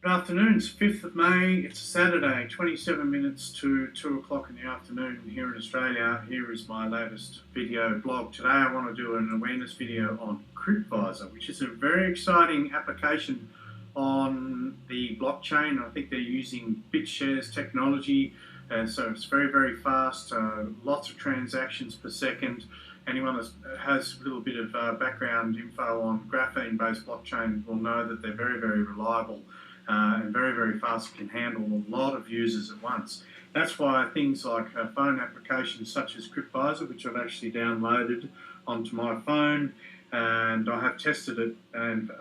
Good afternoon, it's 5th of May, it's a Saturday, 27 minutes to 2 o'clock in the afternoon here in Australia. Here is my latest video blog. Today I want to do an awareness video on Crypviser, which is a very exciting application on the blockchain. I think they're using BitShares technology, so it's very, very fast, lots of transactions per second. Anyone that has a little bit of background info on graphene-based blockchain will know that they're very, very reliable. And very, very fast, can handle a lot of users at once. That's why things like phone applications such as Crypviser, which I've actually downloaded onto my phone, and I have tested it, and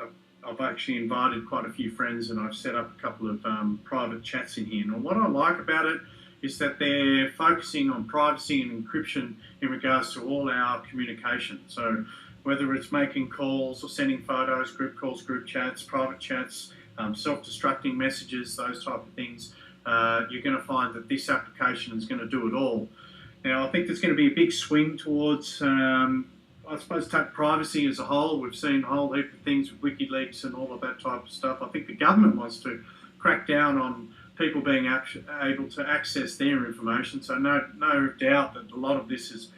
I've actually invited quite a few friends, and I've set up a couple of private chats in here. And what I like about it is that they're focusing on privacy and encryption in regards to all our communication. So whether it's making calls or sending photos, group calls, group chats, private chats, self-destructing messages, those type of things, you're going to find that this application is going to do it all. Now, I think there's going to be a big swing towards, I suppose, privacy as a whole. We've seen a whole heap of things with WikiLeaks and all of that type of stuff. I think the government wants to crack down on people being able to access their information. So no doubt that a lot of this is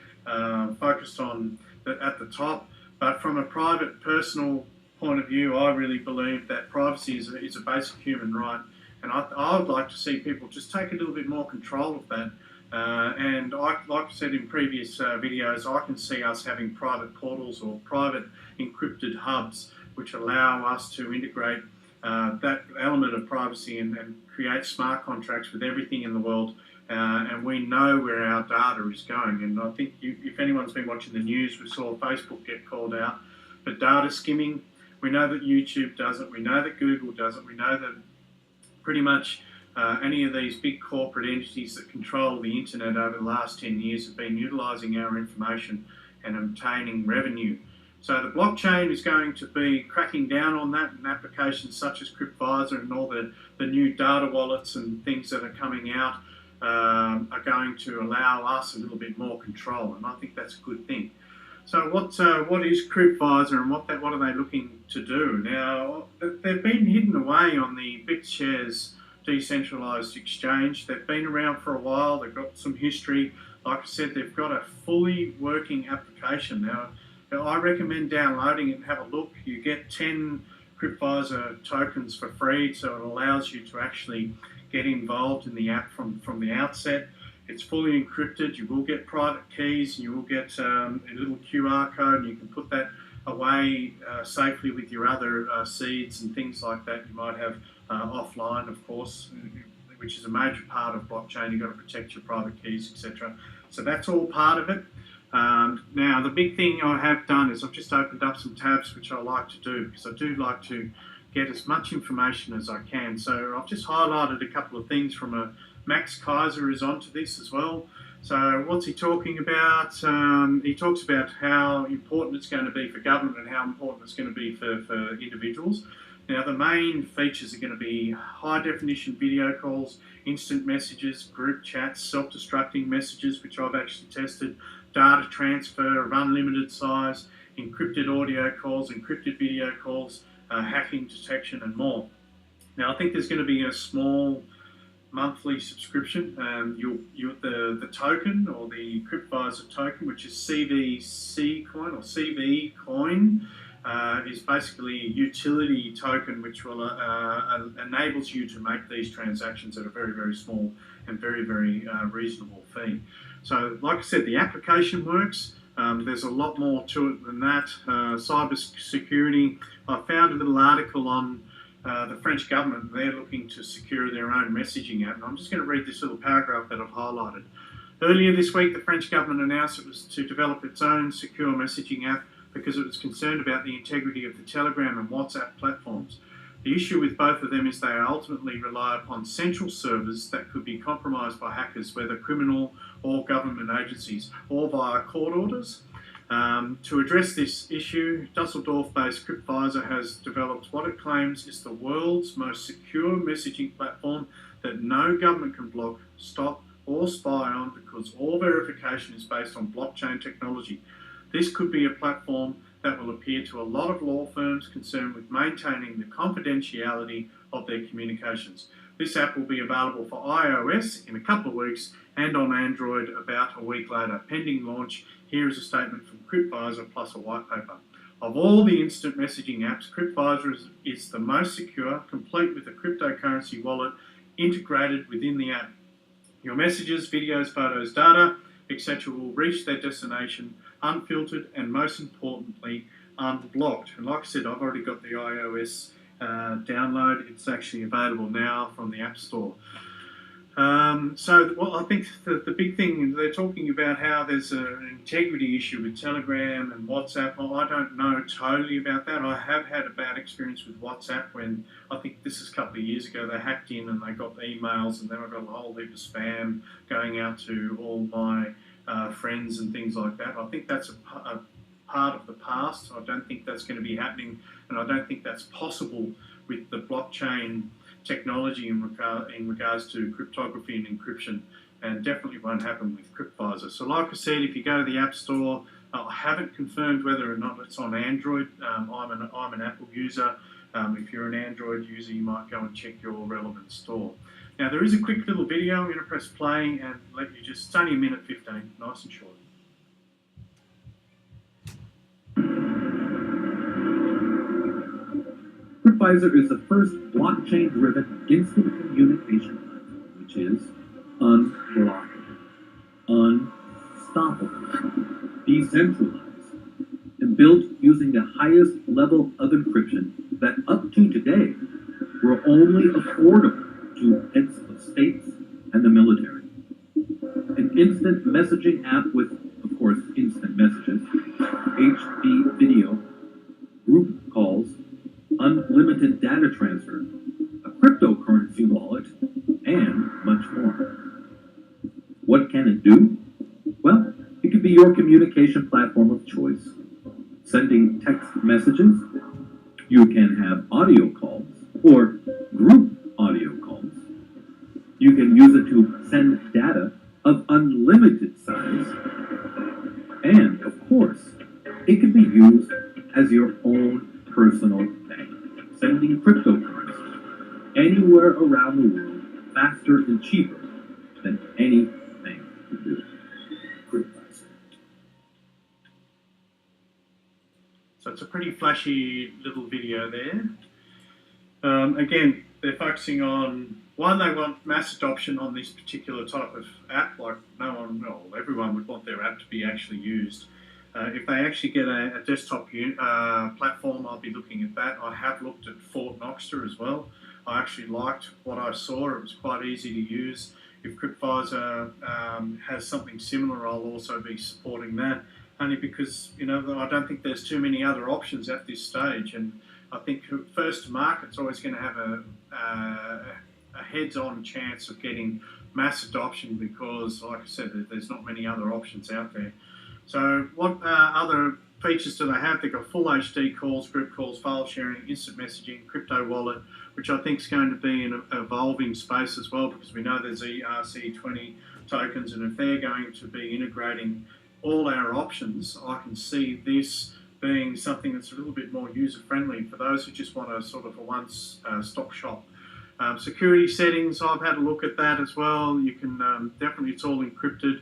focused on at the top. But from a private, personal point of view, I really believe that privacy is a basic human right, and I would like to see people just take a little bit more control of that. And like I said in previous videos, I can see us having private portals or private encrypted hubs which allow us to integrate that element of privacy and create smart contracts with everything in the world. And we know where our data is going. And I think if anyone's been watching the news, we saw Facebook get called out for data skimming. We know that YouTube does it, we know that Google does it, we know that pretty much any of these big corporate entities that control the internet over the last 10 years have been utilising our information and obtaining revenue. So the blockchain is going to be cracking down on that, and applications such as Crypviser and all the new data wallets and things that are coming out are going to allow us a little bit more control, and I think that's a good thing. So what is Crypviser, and what are they looking to do? Now, they've been hidden away on the BitShares decentralised exchange. They've been around for a while. They've got some history. Like I said, they've got a fully working application. Now I recommend downloading it and have a look. You get 10 Crypviser tokens for free, so it allows you to actually get involved in the app from the outset. It's fully encrypted. You will get private keys, and you will get a little QR code, and you can put that away safely with your other seeds and things like that you might have offline, of course, which is a major part of blockchain. You've got to protect your private keys, etc. So that's all part of it. Now, the big thing I have done is I've just opened up some tabs, which I like to do because I do like to get as much information as I can. So I've just highlighted a couple of things from a Max Kaiser is onto this as well. So what's he talking about? He talks about how important it's going to be for government and how important it's going to be for individuals. Now, the main features are going to be high definition video calls, instant messages, group chats, self-destructing messages, which I've actually tested, data transfer of unlimited size, encrypted audio calls, encrypted video calls, hacking detection, and more. Now, I think there's going to be a small monthly subscription. The token, or the Crypviser token, which is CVC coin or CV coin, is basically a utility token which will enables you to make these transactions at a very, very small and very, very reasonable fee. So, like I said, the application works. There's a lot more to it than that. Cyber security. I found a little article on the French government. They're looking to secure their own messaging app, and I'm just going to read this little paragraph that I've highlighted. Earlier this week, the French government announced it was to develop its own secure messaging app because it was concerned about the integrity of the Telegram and WhatsApp platforms. The issue with both of them is they ultimately rely upon central servers that could be compromised by hackers, whether criminal or government agencies, or via court orders. To address this issue, Dusseldorf-based Crypviser has developed what it claims is the world's most secure messaging platform that no government can block, stop, or spy on, because all verification is based on blockchain technology. This could be a platform that will appeal to a lot of law firms concerned with maintaining the confidentiality of their communications. This app will be available for iOS in a couple of weeks and on Android about a week later. Pending launch, here is a statement from Crypviser plus a white paper. Of all the instant messaging apps, Crypviser is the most secure, complete with a cryptocurrency wallet integrated within the app. Your messages, videos, photos, data, etc. will reach their destination unfiltered and, most importantly, unblocked. And like I said, I've already got the iOS download. It's actually available now from the App Store. I think the big thing, they're talking about how there's an integrity issue with Telegram and WhatsApp. Well, I don't know totally about that. I have had a bad experience with WhatsApp when, I think this is a couple of years ago, they hacked in and they got the emails, and then I got a whole heap of spam going out to all my friends and things like that. I think that's a part of the past. I don't think that's going to be happening, and I don't think that's possible with the blockchain technology in regards to cryptography and encryption, and definitely won't happen with Crypviser. So like I said, if you go to the App Store, I haven't confirmed whether or not it's on Android. I'm an Apple user. If you're an Android user, you might go and check your relevant store. Now there is a quick little video. I'm going to press play and let you just, it's only a minute 15, nice and short. Crypviser is the first blockchain-driven instant communication platform, which is unblockable, unstoppable, decentralized, and built using the highest level of encryption that up to today were only affordable to heads of states and the military. An instant messaging app with, of course, instant messages, HD video, group calls, unlimited data transfer, a cryptocurrency wallet, and much more. What can it do? Well, it can be your communication platform of choice. Sending text messages, you can have audio calls or group audio calls. You can use it to send data of unlimited size. And, of course, it can be used as your own personal bank, sending cryptocurrency anywhere around the world faster and cheaper than any bank could do. Crypviser. So it's a pretty flashy little video there. Again, they're focusing on, one, they want mass adoption on this particular type of app. Like everyone would want their app to be actually used. If they actually get a desktop platform, I'll be looking at that. I have looked at Fort Knoxter as well. I actually liked what I saw. It was quite easy to use. If Crypviser has something similar, I'll also be supporting that. Only because, I don't think there's too many other options at this stage. And I think first to market's always going to have a heads-on chance of getting mass adoption because, like I said, there's not many other options out there. So what other features do they have? They've got full HD calls, group calls, file sharing, instant messaging, crypto wallet, which I think is going to be an evolving space as well because we know there's ERC20 tokens, and if they're going to be integrating all our options, I can see this being something that's a little bit more user-friendly for those who just want a sort of a one-stop shop. Security settings, I've had a look at that as well. You can definitely, it's all encrypted.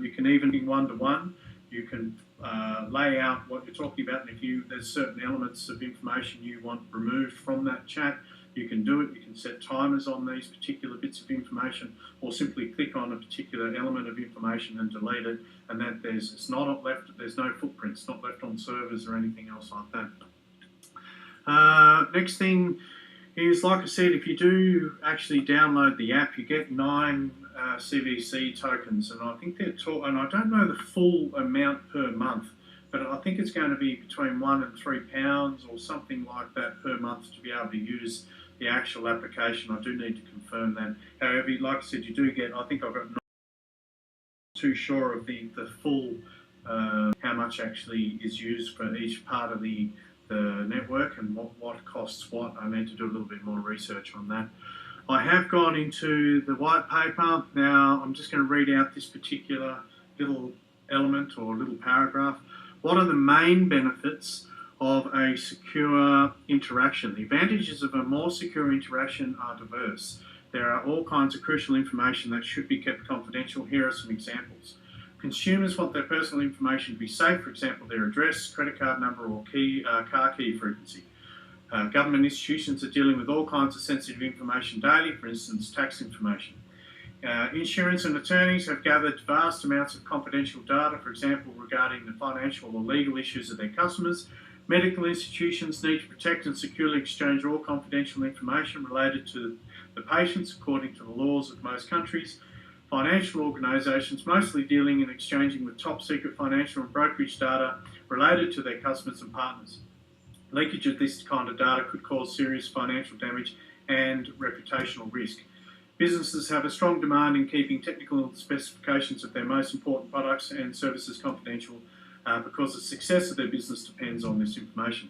You can even be one-to-one. You can lay out what you're talking about, and if there's certain elements of information you want removed from that chat, you can do it. You can set timers on these particular bits of information, or simply click on a particular element of information and delete it, and that there's no footprints, not left on servers or anything else like that. Next thing is, like I said, if you do actually download the app, you get 9 CVC tokens, and I think and I don't know the full amount per month, but I think it's going to be between £1 and £3 or something like that per month to be able to use the actual application. I do need to confirm that. However, like I said, you do get, I think I've got, not too sure of the full how much actually is used for each part of the network and what costs what. I need to do a little bit more research on that. I have gone into the white paper. Now I'm just going to read out this particular little element or little paragraph. What are the main benefits of a secure interaction? The advantages of a more secure interaction are diverse. There are all kinds of crucial information that should be kept confidential. Here are some examples. Consumers want their personal information to be safe, for example, their address, credit card number, or car key frequency. Government institutions are dealing with all kinds of sensitive information daily, for instance, tax information. Insurance and attorneys have gathered vast amounts of confidential data, for example, regarding the financial or legal issues of their customers. Medical institutions need to protect and securely exchange all confidential information related to the patients according to the laws of most countries. Financial organisations mostly dealing and exchanging with top secret financial and brokerage data related to their customers and partners. Leakage of this kind of data could cause serious financial damage and reputational risk. Businesses have a strong demand in keeping technical specifications of their most important products and services confidential because the success of their business depends on this information.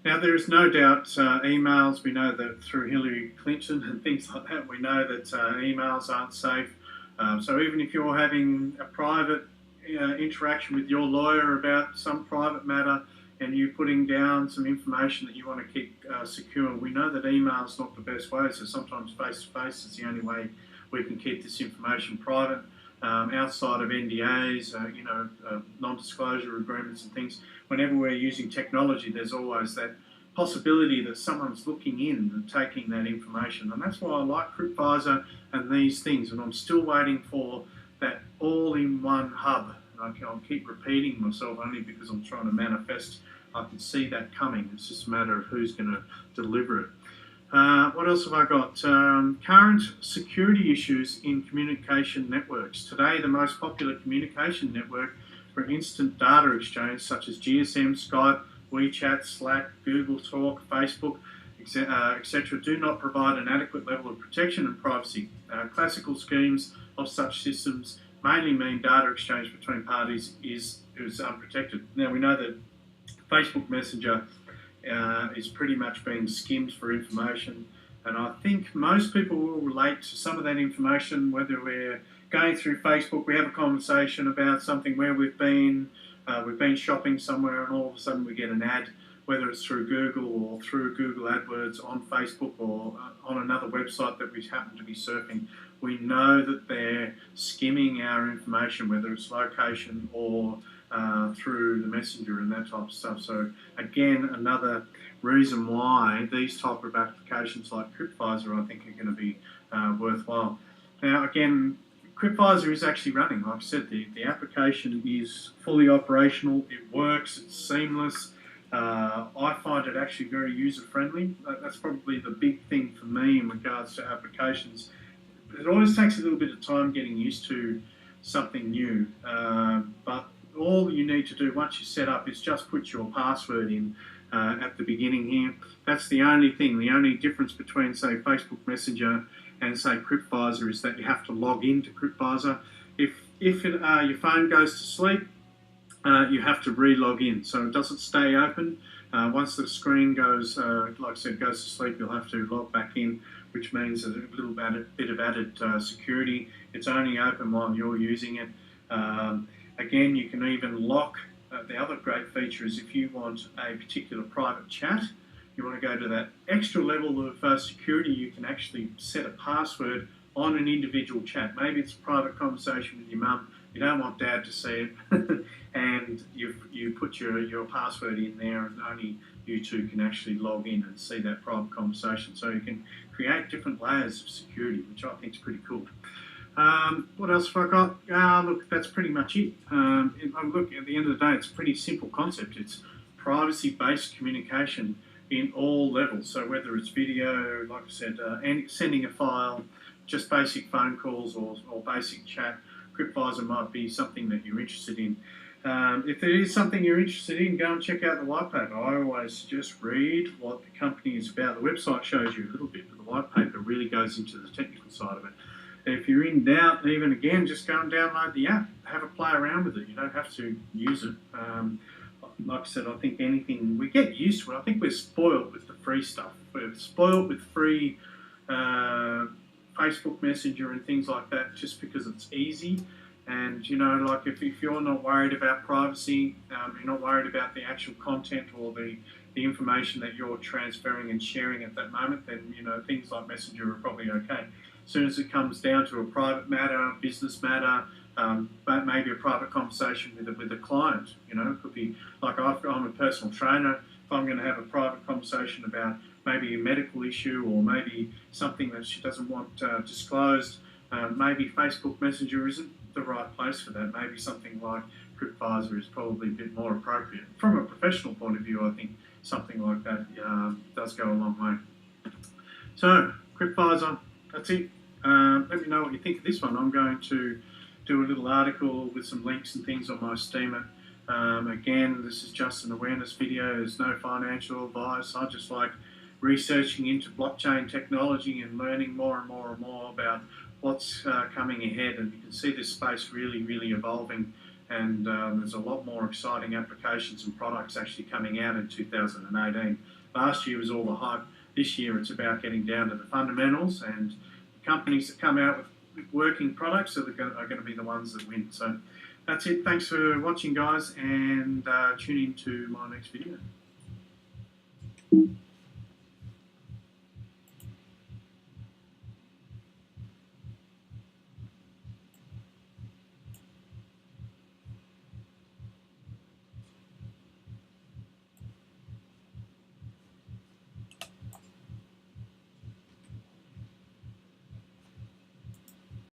Now, there is no doubt emails, we know that through Hillary Clinton and things like that, we know that emails aren't safe. So even if you're having a private interaction with your lawyer about some private matter, and you're putting down some information that you want to keep secure, we know that email is not the best way, so sometimes face-to-face is the only way we can keep this information private, outside of NDAs, non-disclosure agreements and things. Whenever we're using technology, there's always that possibility that someone's looking in and taking that information, and that's why I like Crypviser and these things, and I'm still waiting for that all-in-one hub. I'll keep repeating myself only because I'm trying to manifest. I can see that coming. It's just a matter of who's going to deliver it. What else have I got? Current security issues in communication networks. Today, the most popular communication network for instant data exchange, such as GSM, Skype, WeChat, Slack, Google Talk, Facebook, etc., do not provide an adequate level of protection and privacy. Classical schemes of such systems mainly mean data exchange between parties is unprotected. Now, we know that Facebook Messenger is pretty much being skimmed for information, and I think most people will relate to some of that information, whether we're going through Facebook, we have a conversation about something where we've been shopping somewhere, and all of a sudden we get an ad, whether it's through Google or through Google AdWords on Facebook or on another website that we happen to be surfing. We know that they're skimming our information, whether it's location or through the messenger and that type of stuff. So again, another reason why these type of applications like Crypviser, I think, are going to be worthwhile. Now, again, Crypviser is actually running. Like I said, the application is fully operational. It works. It's seamless. I find it actually very user-friendly. That's probably the big thing for me in regards to applications. It always takes a little bit of time getting used to something new, but all you need to do once you set up is just put your password in at the beginning here. That's the only thing. The only difference between, say, Facebook Messenger and, say, Crypviser is that you have to log into Crypviser. If your phone goes to sleep, you have to re-log in, so it doesn't stay open. Once the screen goes, like I said, goes to sleep, you'll have to log back in, which means a little bit of added security. It's only open while you're using it. Again, you can even lock. The other great feature is if you want a particular private chat, you want to go to that extra level of security, you can actually set a password on an individual chat. Maybe it's a private conversation with your mum. You don't want dad to see it, and you put your password in there, and only you two can actually log in and see that private conversation. So you can create different layers of security, which I think is pretty cool. What else have I got? Look, that's pretty much it. Look, at the end of the day, it's a pretty simple concept. It's privacy-based communication in all levels. So whether it's video, like I said, and sending a file, just basic phone calls or basic chat, Crypviser might be something that you're interested in. If there is something you're interested in, go and check out the white paper. I always suggest read what the company is about. The website shows you a little bit, but the white paper really goes into the technical side of it. If you're in doubt, even again, just go and download the app. Have a play around with it. You don't have to use it. Like I said, I think anything, we get used to it. I think we're spoiled with the free stuff. We're spoiled with free Facebook Messenger and things like that just because it's easy. And, you know, like if you're not worried about privacy, you're not worried about the actual content or the information that you're transferring and sharing at that moment, then, you know, things like Messenger are probably okay. As soon as it comes down to a private matter, business matter, but maybe a private conversation with a client, you know, it could be like I'm a personal trainer. If I'm going to have a private conversation about maybe a medical issue or maybe something that she doesn't want disclosed, maybe Facebook Messenger isn't the right place for that. Maybe something like Crypviser is probably a bit more appropriate. From a professional point of view, I think something like that does go a long way. So, Crypviser, that's it. Let me know what you think of this one. I'm going to do a little article with some links and things on my Steemit. Again, this is just an awareness video. There's no financial advice. I just like researching into blockchain technology and learning more and more and more about what's coming ahead. And you can see this space really, really evolving. And there's a lot more exciting applications and products actually coming out in 2018. Last year was all the hype. This year it's about getting down to the fundamentals, and the companies that come out with working products are going to be the ones that win. So that's it. Thanks for watching, guys, and tune in to my next video.